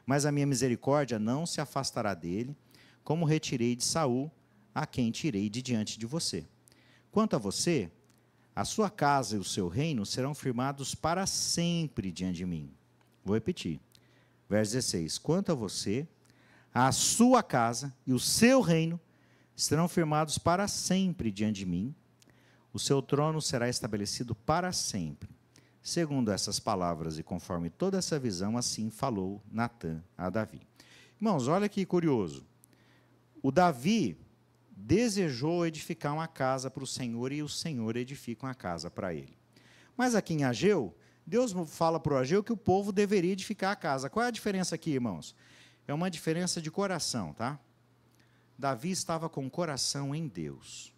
Mas a minha misericórdia não se afastará dele, como retirei de Saul, a quem tirei de diante de você. Quanto a você, a sua casa e o seu reino serão firmados para sempre diante de mim. Vou repetir. Verso 16. Quanto a você, a sua casa e o seu reino serão firmados para sempre diante de mim. O seu trono será estabelecido para sempre. Segundo essas palavras e conforme toda essa visão, assim falou Natã a Davi. Irmãos, olha que curioso. O Davi desejou edificar uma casa para o Senhor e o Senhor edifica uma casa para ele. Mas aqui em Ageu, Deus fala para o Ageu que o povo deveria edificar a casa. Qual é a diferença aqui, irmãos? É uma diferença de coração, tá? Davi estava com o coração em Deus,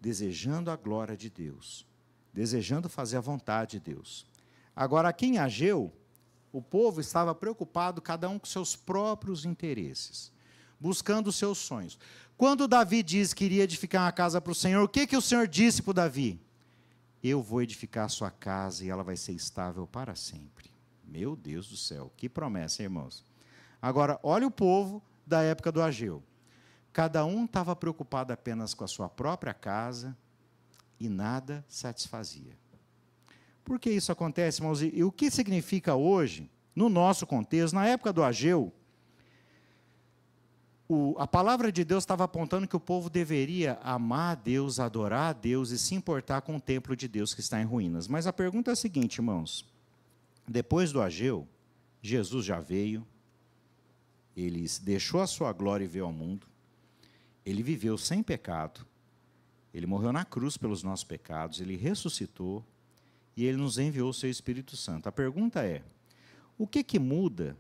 desejando a glória de Deus, desejando fazer a vontade de Deus. Agora, aqui em Ageu, o povo estava preocupado, cada um com seus próprios interesses, buscando os seus sonhos. Quando Davi diz que iria edificar uma casa para o Senhor, o que o Senhor disse para o Davi? Eu vou edificar a sua casa e ela vai ser estável para sempre. Meu Deus do céu, que promessa, hein, irmãos? Agora, olha o povo da época do Ageu. Cada um estava preocupado apenas com a sua própria casa e nada satisfazia. Por que isso acontece, irmãos? E o que significa hoje, no nosso contexto, na época do Ageu, a palavra de Deus estava apontando que o povo deveria amar a Deus, adorar a Deus e se importar com o templo de Deus que está em ruínas. Mas a pergunta é a seguinte, irmãos. Depois do Ageu, Jesus já veio, ele deixou a sua glória e veio ao mundo, ele viveu sem pecado, ele morreu na cruz pelos nossos pecados, ele ressuscitou e ele nos enviou o seu Espírito Santo. A pergunta é, o que muda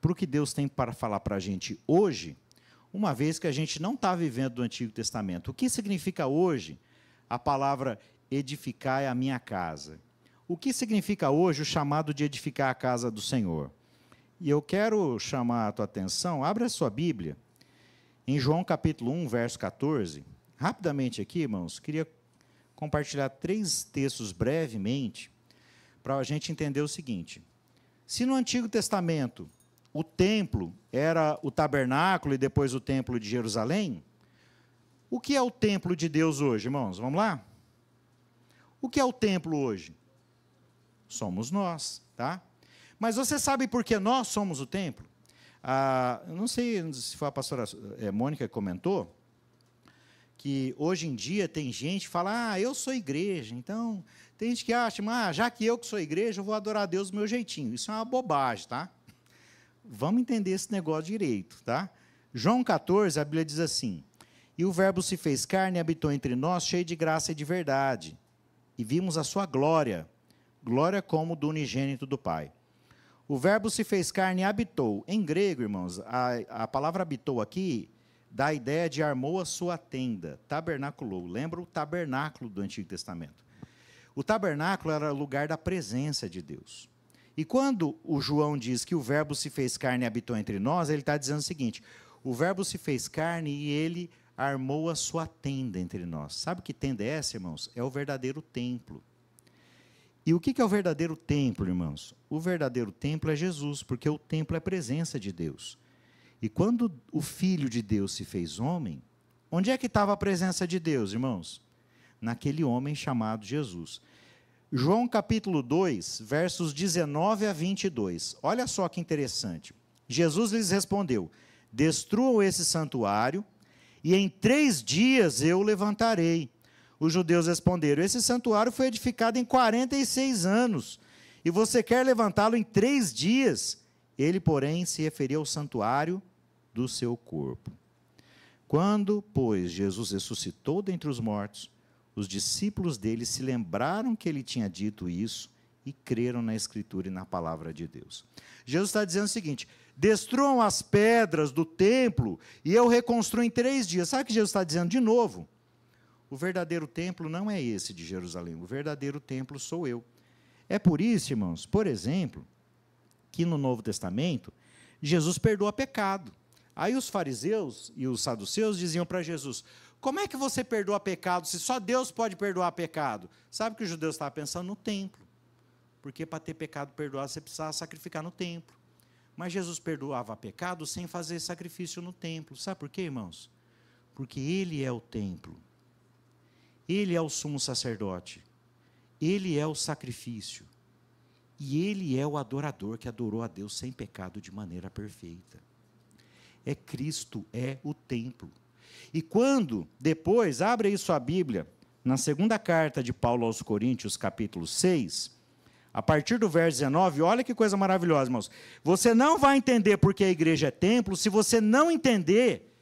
para o que Deus tem para falar para a gente hoje, uma vez que a gente não está vivendo do Antigo Testamento? O que significa hoje a palavra edificar é a minha casa? O que significa hoje o chamado de edificar a casa do Senhor? E eu quero chamar a tua atenção, abre a sua Bíblia, em João capítulo 1, verso 14. Rapidamente aqui, irmãos, queria compartilhar 3 textos brevemente, para a gente entender o seguinte. Se no Antigo Testamento o templo era o tabernáculo e depois o templo de Jerusalém, o que é o templo de Deus hoje, irmãos? Vamos lá? O que é o templo hoje? Somos nós, tá? Mas você sabe por que nós somos o templo? Não sei se foi a pastora Mônica que comentou, que hoje em dia tem gente que fala, eu sou igreja, então tem gente que acha, já que eu que sou igreja, eu vou adorar a Deus do meu jeitinho. Isso é uma bobagem, tá? Vamos entender esse negócio direito, tá? João 14, a Bíblia diz assim, e o verbo se fez carne e habitou entre nós, cheio de graça e de verdade, e vimos a sua glória, glória como do unigênito do Pai. O verbo se fez carne e habitou. Em grego, irmãos, a palavra habitou aqui dá a ideia de armou a sua tenda, tabernaculou. Lembra o tabernáculo do Antigo Testamento? O tabernáculo era o lugar da presença de Deus. E quando o João diz que o verbo se fez carne e habitou entre nós, ele está dizendo o seguinte, o verbo se fez carne e ele armou a sua tenda entre nós. Sabe que tenda é essa, irmãos? É o verdadeiro templo. E o que é o verdadeiro templo, irmãos? O verdadeiro templo é Jesus, porque o templo é a presença de Deus. E quando o Filho de Deus se fez homem, onde é que estava a presença de Deus, irmãos? Naquele homem chamado Jesus. João capítulo 2, versos 19 a 22. Olha só que interessante. Jesus lhes respondeu, destruam esse santuário, e em 3 dias eu o levantarei. Os judeus responderam, esse santuário foi edificado em 46 anos, e você quer levantá-lo em 3 dias? Ele, porém, se referia ao santuário do seu corpo. Quando, pois, Jesus ressuscitou dentre os mortos, os discípulos dele se lembraram que ele tinha dito isso e creram na Escritura e na palavra de Deus. Jesus está dizendo o seguinte, destruam as pedras do templo e eu reconstruo em 3 dias. Sabe o que Jesus está dizendo de novo? O verdadeiro templo não é esse de Jerusalém, o verdadeiro templo sou eu. É por isso, irmãos, por exemplo, que no Novo Testamento, Jesus perdoa pecado. Aí os fariseus e os saduceus diziam para Jesus, como é que você perdoa pecado se só Deus pode perdoar pecado? Sabe o que os judeus estavam pensando? No templo. Porque para ter pecado perdoado, você precisava sacrificar no templo. Mas Jesus perdoava pecado sem fazer sacrifício no templo. Sabe por quê, irmãos? Porque Ele é o templo. Ele é o sumo sacerdote. Ele é o sacrifício. E Ele é o adorador que adorou a Deus sem pecado de maneira perfeita. É Cristo, é o templo. E quando, depois, abre aí sua Bíblia, na segunda carta de Paulo aos Coríntios, capítulo 6, a partir do verso 19, olha que coisa maravilhosa, irmãos. Você não vai entender porque a igreja é templo, se você não entender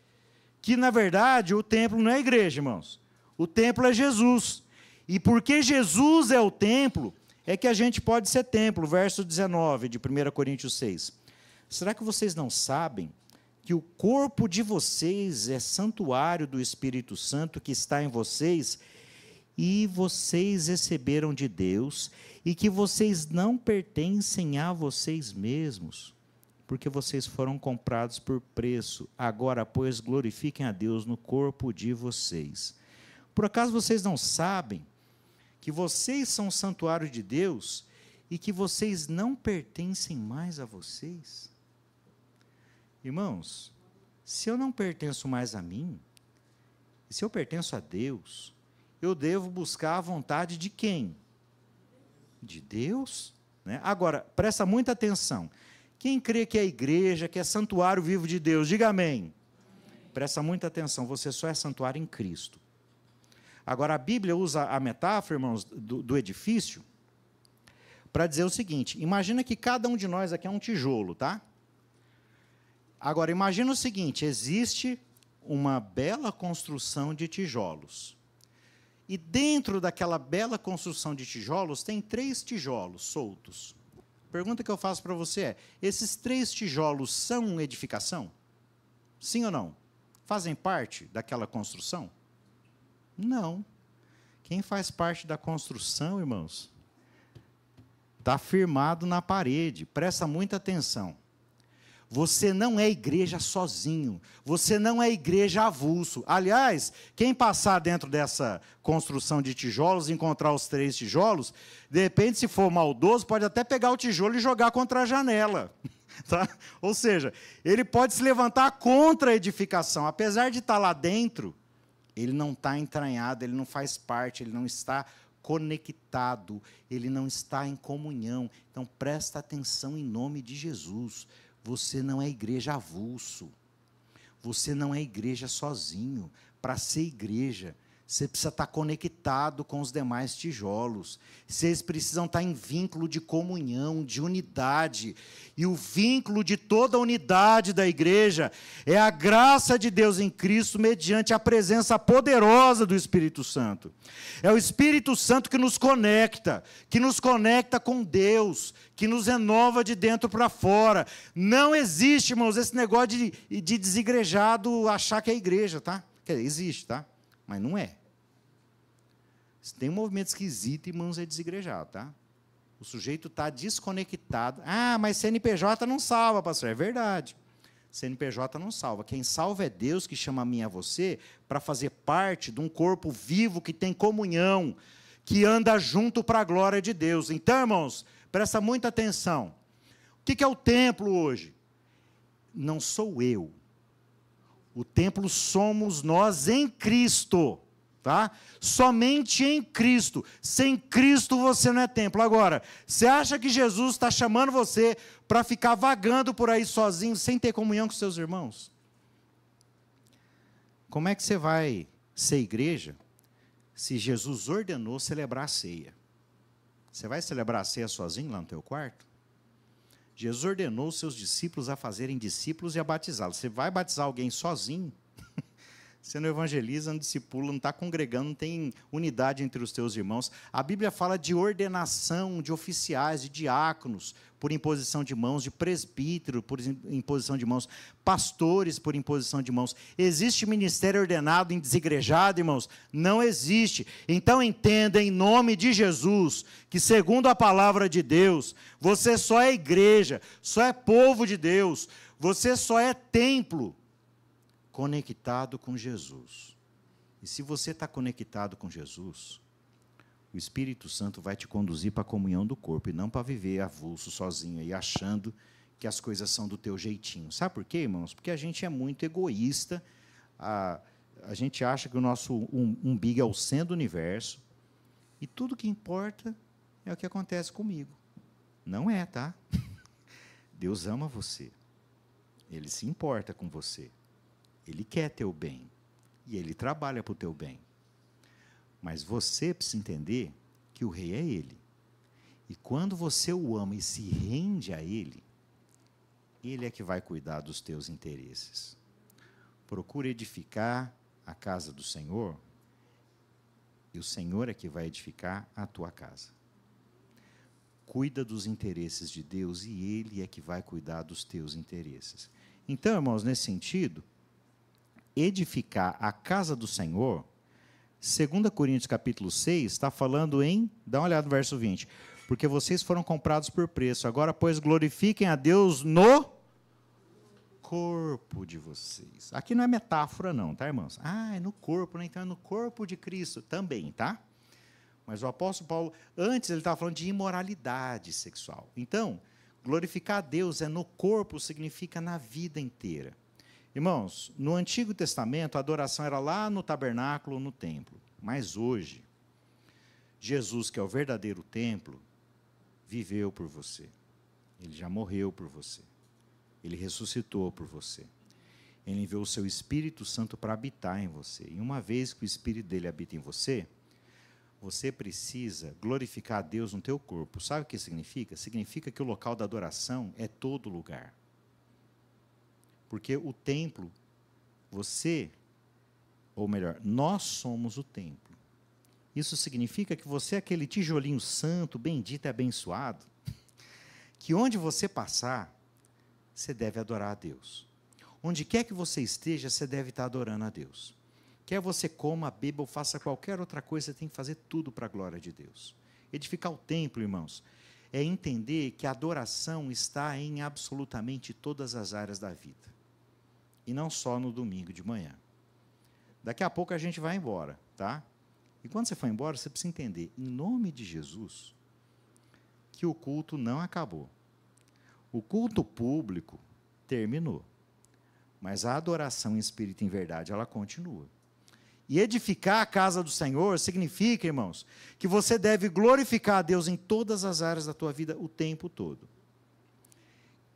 que, na verdade, o templo não é a igreja, irmãos. O templo é Jesus. E porque Jesus é o templo, é que a gente pode ser templo. Verso 19 de 1 Coríntios 6. Será que vocês não sabem que o corpo de vocês é santuário do Espírito Santo que está em vocês e vocês receberam de Deus e que vocês não pertencem a vocês mesmos, porque vocês foram comprados por preço. Agora, pois, glorifiquem a Deus no corpo de vocês. Por acaso vocês não sabem que vocês são o santuário de Deus e que vocês não pertencem mais a vocês? Irmãos, se eu não pertenço mais a mim, e se eu pertenço a Deus, eu devo buscar a vontade de quem? De Deus? Né? Agora, presta muita atenção. Quem crê que é igreja, que é santuário vivo de Deus, diga amém. Amém. Presta muita atenção, você só é santuário em Cristo. Agora, a Bíblia usa a metáfora, irmãos, do edifício, para dizer o seguinte, imagina que cada um de nós aqui é um tijolo, tá? Agora, imagina o seguinte, existe uma bela construção de tijolos. E dentro daquela bela construção de tijolos, tem 3 tijolos soltos. A pergunta que eu faço para você é, esses 3 tijolos são edificação? Sim ou não? Fazem parte daquela construção? Não. Quem faz parte da construção, irmãos, está firmado na parede. Presta muita atenção. Você não é igreja sozinho. Você não é igreja avulso. Aliás, quem passar dentro dessa construção de tijolos, encontrar os 3 tijolos, de repente, se for maldoso, pode até pegar o tijolo e jogar contra a janela. Tá? Ou seja, ele pode se levantar contra a edificação. Apesar de estar lá dentro, ele não está entranhado, ele não faz parte, ele não está conectado, ele não está em comunhão. Então, presta atenção em nome de Jesus. Você não é igreja avulso. Você não é igreja sozinho. Para ser igreja, você precisa estar conectado com os demais tijolos. Vocês precisam estar em vínculo de comunhão, de unidade. E o vínculo de toda a unidade da igreja é a graça de Deus em Cristo mediante a presença poderosa do Espírito Santo. É o Espírito Santo que nos conecta com Deus, que nos renova de dentro para fora. Não existe, irmãos, esse negócio de desigrejado achar que é igreja, tá? Quer dizer, existe, tá? Mas não é. Se tem um movimento esquisito, irmãos, é desigrejado, tá? O sujeito está desconectado. Ah, mas CNPJ não salva, pastor. É verdade. CNPJ não salva. Quem salva é Deus, que chama a mim e a você para fazer parte de um corpo vivo que tem comunhão, que anda junto para a glória de Deus. Então, irmãos, presta muita atenção. O que é o templo hoje? Não sou eu. O templo somos nós em Cristo. Tá? Somente em Cristo. Sem Cristo você não é templo. Agora, você acha que Jesus está chamando você para ficar vagando por aí sozinho, sem ter comunhão com seus irmãos? Como é que você vai ser igreja se Jesus ordenou celebrar a ceia? Você vai celebrar a ceia sozinho lá no teu quarto? Jesus ordenou os seus discípulos a fazerem discípulos e a batizá-los. Você vai batizar alguém sozinho? Você não evangeliza, não discipula, não está congregando, não tem unidade entre os teus irmãos. A Bíblia fala de ordenação de oficiais, de diáconos, por imposição de mãos, de presbítero, por imposição de mãos, pastores, por imposição de mãos. Existe ministério ordenado em desigrejado, irmãos? Não existe. Então entenda, em nome de Jesus, que segundo a palavra de Deus, você só é igreja, só é povo de Deus, você só é templo conectado com Jesus. E se você está conectado com Jesus, o Espírito Santo vai te conduzir para a comunhão do corpo, e não para viver avulso, sozinho, aí, achando que as coisas são do teu jeitinho. Sabe por quê, irmãos? Porque a gente é muito egoísta, a gente acha que o nosso umbigo é o centro do universo, e tudo que importa é o que acontece comigo. Não é, tá? Deus ama você. Ele se importa com você. Ele quer teu bem, e Ele trabalha para o teu bem. Mas você precisa entender que o rei é Ele. E quando você o ama e se rende a Ele, Ele é que vai cuidar dos teus interesses. Procura edificar a casa do Senhor, e o Senhor é que vai edificar a tua casa. Cuida dos interesses de Deus, e Ele é que vai cuidar dos teus interesses. Então, irmãos, nesse sentido, edificar a casa do Senhor, 2 Coríntios capítulo 6, está falando em, dá uma olhada no verso 20, porque vocês foram comprados por preço, agora, pois, glorifiquem a Deus no corpo de vocês. Aqui não é metáfora não, tá, irmãos? Ah, é no corpo, né? Então é no corpo de Cristo também, tá? Mas o apóstolo Paulo, antes ele estava falando de imoralidade sexual. Então, glorificar a Deus é no corpo, significa na vida inteira. Irmãos, no Antigo Testamento, a adoração era lá no tabernáculo, no templo. Mas hoje, Jesus, que é o verdadeiro templo, viveu por você. Ele já morreu por você. Ele ressuscitou por você. Ele enviou o seu Espírito Santo para habitar em você. E uma vez que o Espírito dele habita em você, você precisa glorificar a Deus no teu corpo. Sabe o que significa? Significa que o local da adoração é todo lugar. Porque o templo, você, ou melhor, nós somos o templo. Isso significa que você é aquele tijolinho santo, bendito e abençoado, que onde você passar, você deve adorar a Deus. Onde quer que você esteja, você deve estar adorando a Deus. Quer você coma, beba ou faça qualquer outra coisa, você tem que fazer tudo para a glória de Deus. Edificar o templo, irmãos, é entender que a adoração está em absolutamente todas as áreas da vida. E não só no domingo de manhã. Daqui a pouco a gente vai embora, tá? E quando você for embora, você precisa entender, em nome de Jesus, que o culto não acabou. O culto público terminou. Mas a adoração em espírito e em verdade, ela continua. E edificar a casa do Senhor significa, irmãos, que você deve glorificar a Deus em todas as áreas da tua vida o tempo todo.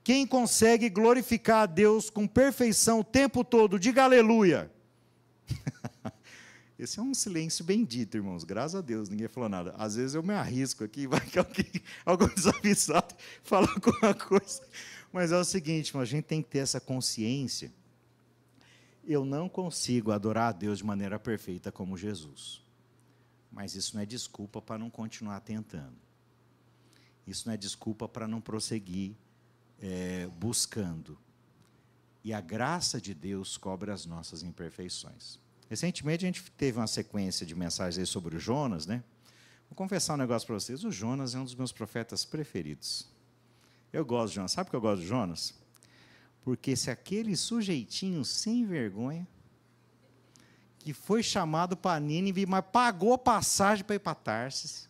Quem consegue glorificar a Deus com perfeição o tempo todo, diga aleluia. Esse é um silêncio bendito, irmãos, graças a Deus, ninguém falou nada. Às vezes eu me arrisco aqui, vai que algum desavisado fala alguma coisa. Mas é o seguinte, irmão, a gente tem que ter essa consciência. Eu não consigo adorar a Deus de maneira perfeita como Jesus. Mas isso não é desculpa para não continuar tentando. Isso não é desculpa para não prosseguir buscando. E a graça de Deus cobre as nossas imperfeições. Recentemente a gente teve uma sequência de mensagens aí sobre o Jonas, né? Vou confessar um negócio para vocês. O Jonas é um dos meus profetas preferidos. Eu gosto de Jonas. Sabe por que eu gosto de Jonas? Porque se aquele sujeitinho sem vergonha, que foi chamado para Nínive, mas pagou passagem para ir para Tarsis,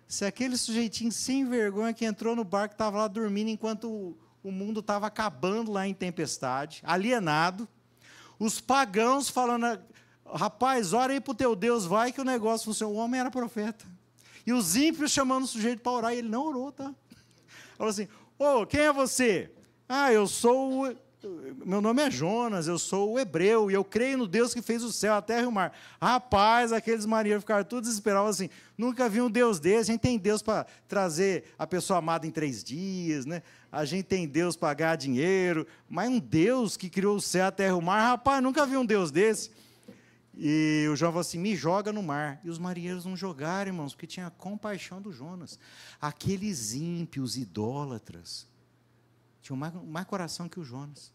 se aquele sujeitinho sem vergonha que entrou no barco, estava lá dormindo enquanto o mundo estava acabando lá em tempestade, alienado, os pagãos falando, rapaz, ora aí para o teu Deus, vai que o negócio funciona. O homem era profeta. E os ímpios chamando o sujeito para orar, e ele não orou, tá? Falou assim, quem é você? Eu sou, meu nome é Jonas, eu sou o hebreu, e eu creio no Deus que fez o céu, a terra e o mar. Rapaz, aqueles marinheiros ficaram todos desesperados assim, nunca vi um Deus desse, a gente tem Deus para trazer a pessoa amada em 3 dias, né? A gente tem Deus para ganhar dinheiro, mas um Deus que criou o céu, a terra e o mar, rapaz, nunca vi um Deus desse. E o João falou assim, me joga no mar. E os marinheiros não jogaram, irmãos, porque tinha compaixão do Jonas. Aqueles ímpios, idólatras, tinham mais coração que o Jonas.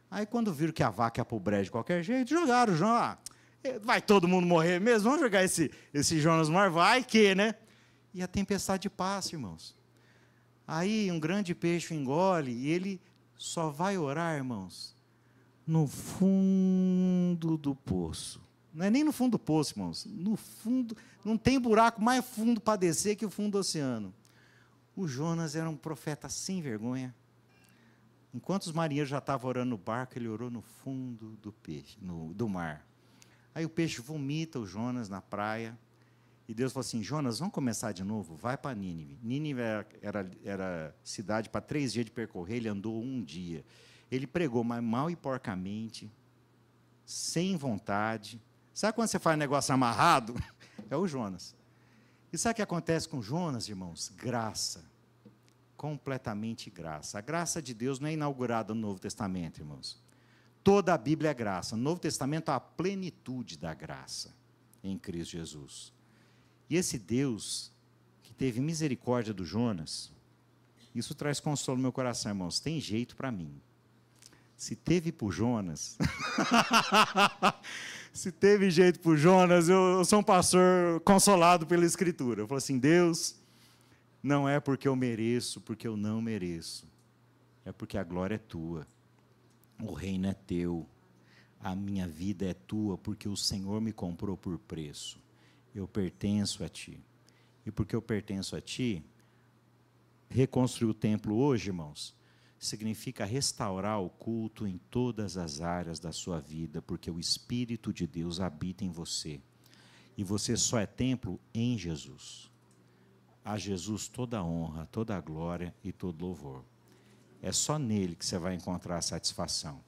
Aí, quando viram que a vaca ia para o brejo de qualquer jeito, jogaram o Jonas. Vai todo mundo morrer mesmo? Vamos jogar esse Jonas no mar? Vai que, né? E a tempestade passa, irmãos. Aí, um grande peixe engole e ele só vai orar, irmãos, no fundo do poço. Não é nem no fundo do poço, irmãos. No fundo, não tem buraco mais fundo para descer que o fundo do oceano. O Jonas era um profeta sem vergonha. Enquanto os marinheiros já estavam orando no barco, ele orou no fundo do mar. Aí o peixe vomita o Jonas na praia. E Deus falou assim, Jonas, vamos começar de novo? Vai para Nínive. Nínive era cidade para 3 dias de percorrer, ele andou 1 dia. Ele pregou mal e porcamente, sem vontade. Sabe quando você faz negócio amarrado? É o Jonas. E sabe o que acontece com Jonas, irmãos? Graça. Completamente graça. A graça de Deus não é inaugurada no Novo Testamento, irmãos. Toda a Bíblia é graça. No Novo Testamento há a plenitude da graça em Cristo Jesus. E esse Deus que teve misericórdia do Jonas, isso traz consolo no meu coração, irmãos. Tem jeito para mim. Se teve para o Jonas, se teve jeito para o Jonas, eu sou um pastor consolado pela Escritura. Eu falo assim, Deus, não é porque eu mereço, porque eu não mereço. É porque a glória é tua. O reino é teu. A minha vida é tua, porque o Senhor me comprou por preço. Eu pertenço a ti. E porque eu pertenço a ti, reconstruir o templo hoje, irmãos, significa restaurar o culto em todas as áreas da sua vida, porque o Espírito de Deus habita em você. E você só é templo em Jesus. A Jesus toda a honra, toda a glória e todo louvor. É só nele que você vai encontrar a satisfação.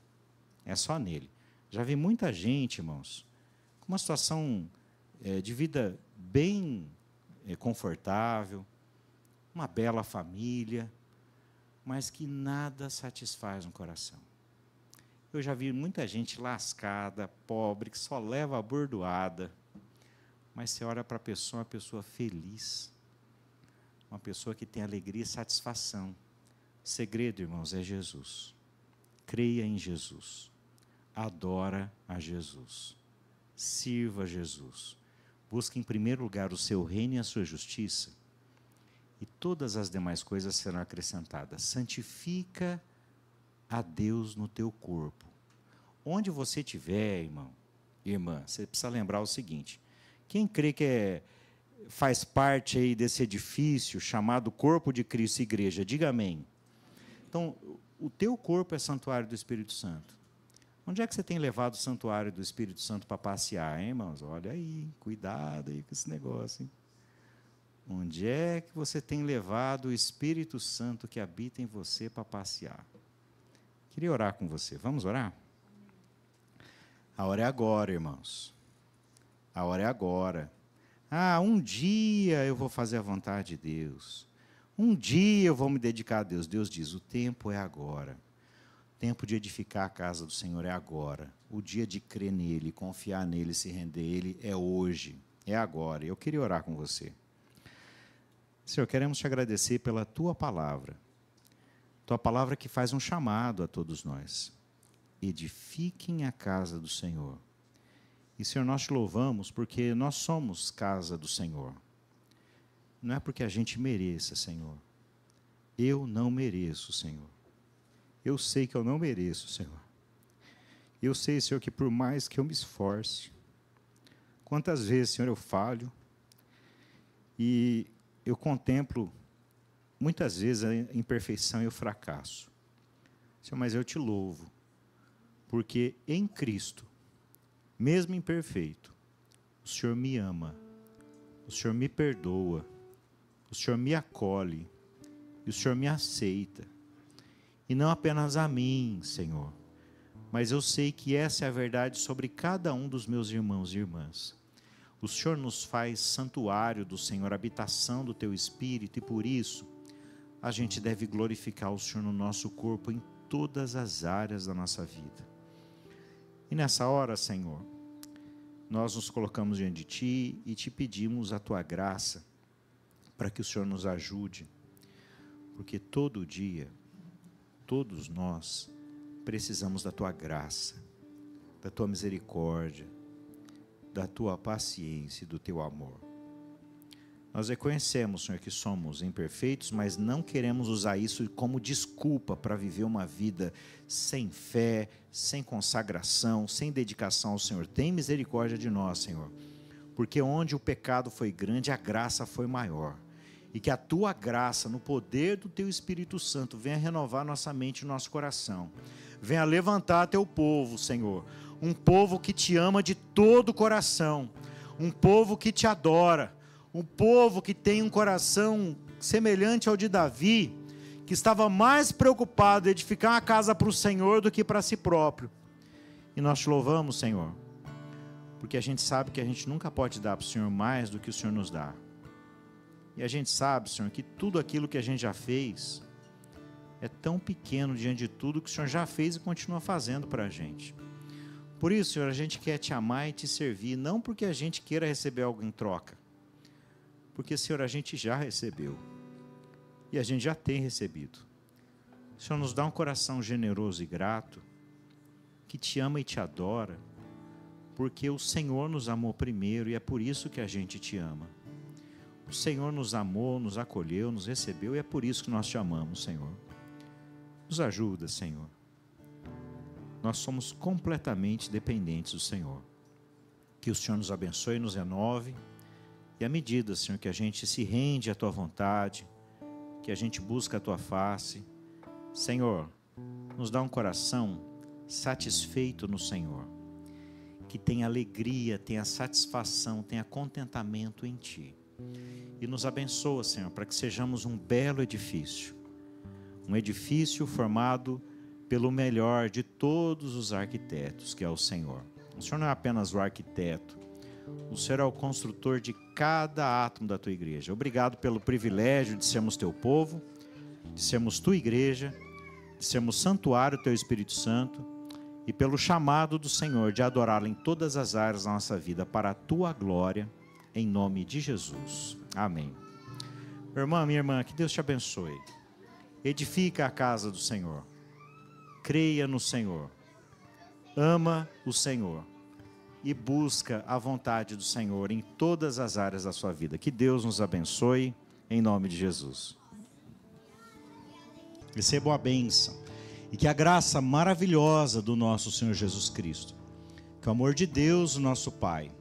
É só nele. Já vi muita gente, irmãos, com uma situação de vida bem confortável, uma bela família, mas que nada satisfaz no coração. Eu já vi muita gente lascada, pobre, que só leva a bordoada, mas você olha para a pessoa, uma pessoa feliz, uma pessoa que tem alegria e satisfação. O segredo, irmãos, é Jesus. Creia em Jesus. Adora a Jesus. Sirva a Jesus. Busque em primeiro lugar o seu reino e a sua justiça. e todas as demais coisas serão acrescentadas. Santifica a Deus no teu corpo. Onde você estiver, irmão, irmã, você precisa lembrar o seguinte: quem crê que faz parte aí desse edifício chamado Corpo de Cristo Igreja, diga amém. Então, o teu corpo é santuário do Espírito Santo. Onde é que você tem levado o santuário do Espírito Santo para passear, hein, irmãos? Olha aí, cuidado aí com esse negócio, hein? Onde é que você tem levado o Espírito Santo que habita em você para passear? Queria orar com você. Vamos orar? A hora é agora, irmãos. A hora é agora. Um dia eu vou fazer a vontade de Deus. Um dia eu vou me dedicar a Deus. Deus diz, o tempo é agora. O tempo de edificar a casa do Senhor é agora. O dia de crer nele, confiar nele, se render a ele é hoje. É agora. Eu queria orar com você. Senhor, queremos te agradecer pela tua palavra. Tua palavra que faz um chamado a todos nós. Edifiquem a casa do Senhor. E, Senhor, nós te louvamos porque nós somos casa do Senhor. Não é porque a gente mereça, Senhor. Eu não mereço, Senhor. Eu sei que eu não mereço, Senhor. Eu sei, Senhor, que por mais que eu me esforce, quantas vezes, Senhor, eu falho e eu contemplo muitas vezes a imperfeição e o fracasso. Senhor, mas eu te louvo, porque em Cristo, mesmo imperfeito, o Senhor me ama, o Senhor me perdoa, o Senhor me acolhe, e o Senhor me aceita. E não apenas a mim, Senhor, mas eu sei que essa é a verdade sobre cada um dos meus irmãos e irmãs. O Senhor nos faz santuário do Senhor, habitação do Teu Espírito, e por isso a gente deve glorificar o Senhor no nosso corpo, em todas as áreas da nossa vida. E nessa hora, Senhor, nós nos colocamos diante de Ti e Te pedimos a Tua graça para que o Senhor nos ajude, porque todo dia, todos nós precisamos da Tua graça, da Tua misericórdia, da Tua paciência e do Teu amor. Nós reconhecemos, Senhor, que somos imperfeitos, mas não queremos usar isso como desculpa para viver uma vida sem fé, sem consagração, sem dedicação ao Senhor. Tem misericórdia de nós, Senhor, porque onde o pecado foi grande, a graça foi maior. E que a Tua graça, no poder do Teu Espírito Santo, venha renovar nossa mente e nosso coração. Venha levantar Teu povo, Senhor. Um povo que Te ama de todo o coração. Um povo que Te adora. Um povo que tem um coração semelhante ao de Davi, que estava mais preocupado em edificar uma casa para o Senhor do que para si próprio. E nós Te louvamos, Senhor, porque a gente sabe que a gente nunca pode dar para o Senhor mais do que o Senhor nos dá. E a gente sabe, Senhor, que tudo aquilo que a gente já fez é tão pequeno diante de tudo que o Senhor já fez e continua fazendo para a gente. Por isso, Senhor, a gente quer Te amar e Te servir, não porque a gente queira receber algo em troca, porque, Senhor, a gente já recebeu, e a gente já tem recebido. O Senhor nos dá um coração generoso e grato, que Te ama e Te adora, porque o Senhor nos amou primeiro, e é por isso que a gente Te ama. O Senhor nos amou, nos acolheu, nos recebeu, e é por isso que nós Te amamos, Senhor. Nos ajuda, Senhor. Nós somos completamente dependentes do Senhor. Que o Senhor nos abençoe e nos renove, e à medida, Senhor, que a gente se rende à Tua vontade, que a gente busca a Tua face, Senhor, nos dá um coração satisfeito no Senhor, que tenha alegria, tenha satisfação, tenha contentamento em Ti. E nos abençoa, Senhor, para que sejamos um belo edifício, um edifício formado pelo melhor de todos os arquitetos, que é o Senhor. O Senhor não é apenas o arquiteto, o Senhor é o construtor de cada átomo da Tua igreja. Obrigado pelo privilégio de sermos Teu povo, de sermos Tua igreja, de sermos santuário do Teu Espírito Santo, e pelo chamado do Senhor de adorá-lo em todas as áreas da nossa vida para a Tua glória, em nome de Jesus. Amém. Meu irmão, minha irmã, que Deus te abençoe. Edifica a casa do Senhor. Creia no Senhor. Ama o Senhor. E busca a vontade do Senhor em todas as áreas da sua vida. Que Deus nos abençoe em nome de Jesus. Recebam a bênção e que a graça maravilhosa do nosso Senhor Jesus Cristo, que o amor de Deus, o nosso Pai,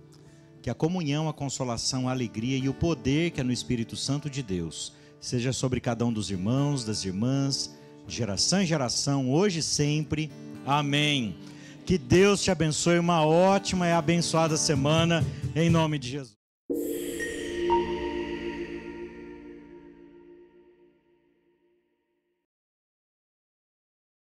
que a comunhão, a consolação, a alegria e o poder que é no Espírito Santo de Deus seja sobre cada um dos irmãos, das irmãs, de geração em geração, hoje e sempre. Amém. Que Deus te abençoe, uma ótima e abençoada semana, em nome de Jesus.